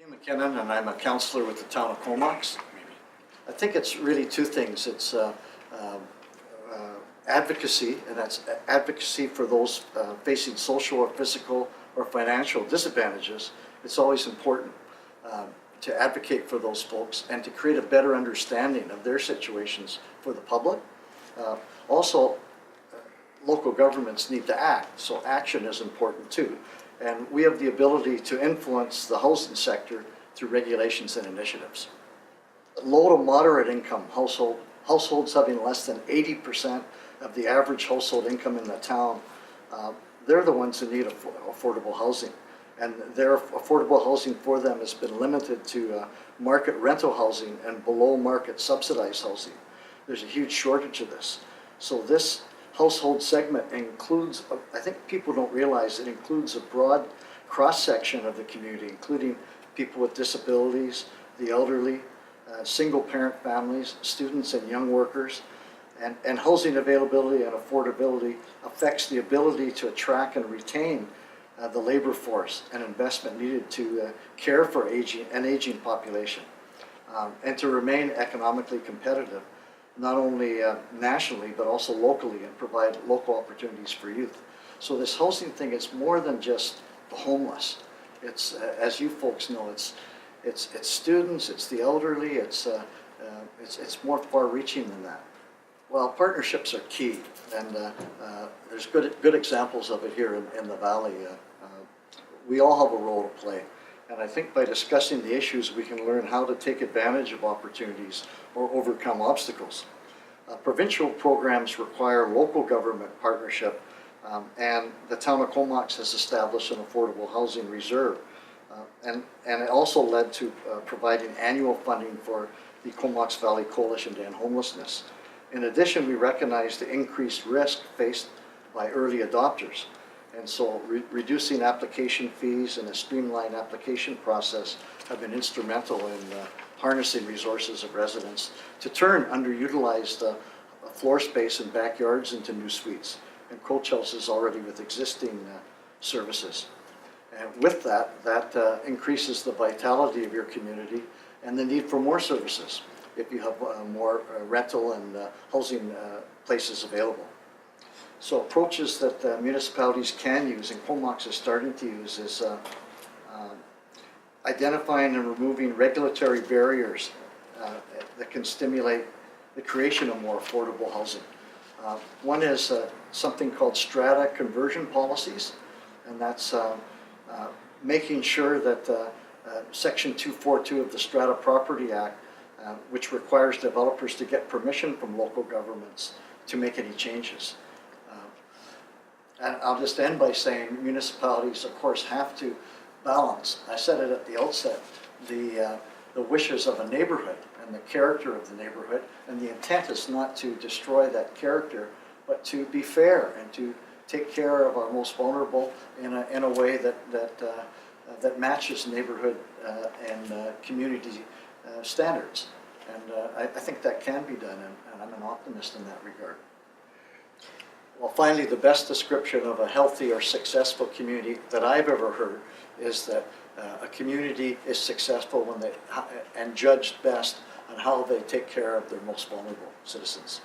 Hugh MacKinnon, and I'm a councillor with the Town of Comox. I think it's really two things. It's advocacy, and that's advocacy for those facing social or physical or financial disadvantages. It's always important to advocate for those folks and to create a better understanding of their situations for the public. Also, local governments need to act, so action is important too. And we have the ability to influence the housing sector through regulations and initiatives. Low to moderate income households having less than 80% of the average household income in the town, they're the ones who need affordable housing. And their affordable housing for them has been limited to market rental housing and below market subsidized housing. There's a huge shortage of this. So this household segment includes, I think people don't realize, it includes a broad cross-section of the community, including people with disabilities, the elderly, single parent families, students and young workers, and housing availability and affordability affects the ability to attract and retain the labor force and investment needed to care for an aging population and to remain economically competitive, not only nationally but also locally, and provide local opportunities for youth. So this housing thing, it's more than just the homeless. It's as you folks know, it's students, it's the elderly, it's more far-reaching than that. Well, partnerships are key, and there's good examples of it here in the Valley. We all have a role to play, and I think by discussing the issues, we can learn how to take advantage of opportunities or overcome obstacles. Provincial programs require local government partnership, and the Town of Comox has established an affordable housing reserve. And it also led to providing annual funding for the Comox Valley Coalition to End Homelessness. In addition, we recognize the increased risk faced by early adopters. And so reducing application fees and a streamlined application process have been instrumental in harnessing resources of residents to turn underutilized floor space and backyards into new suites and coach houses already with existing services. And with that increases the vitality of your community and the need for more services if you have more rental and housing places available. So approaches that municipalities can use, and Comox is starting to use, is identifying and removing regulatory barriers that can stimulate the creation of more affordable housing. One is something called strata conversion policies, and that's making sure that Section 242 of the Strata Property Act, which requires developers to get permission from local governments to make any changes. And I'll just end by saying municipalities, of course, have to balance, I said it at the outset, the wishes of a neighborhood and the character of the neighborhood, and the intent is not to destroy that character, but to be fair and to take care of our most vulnerable in a way that matches neighborhood and community standards. And I think that can be done, and I'm an optimist in that regard. Well, finally, the best description of a healthy or successful community that I've ever heard is that a community is successful when and judged best on how they take care of their most vulnerable citizens.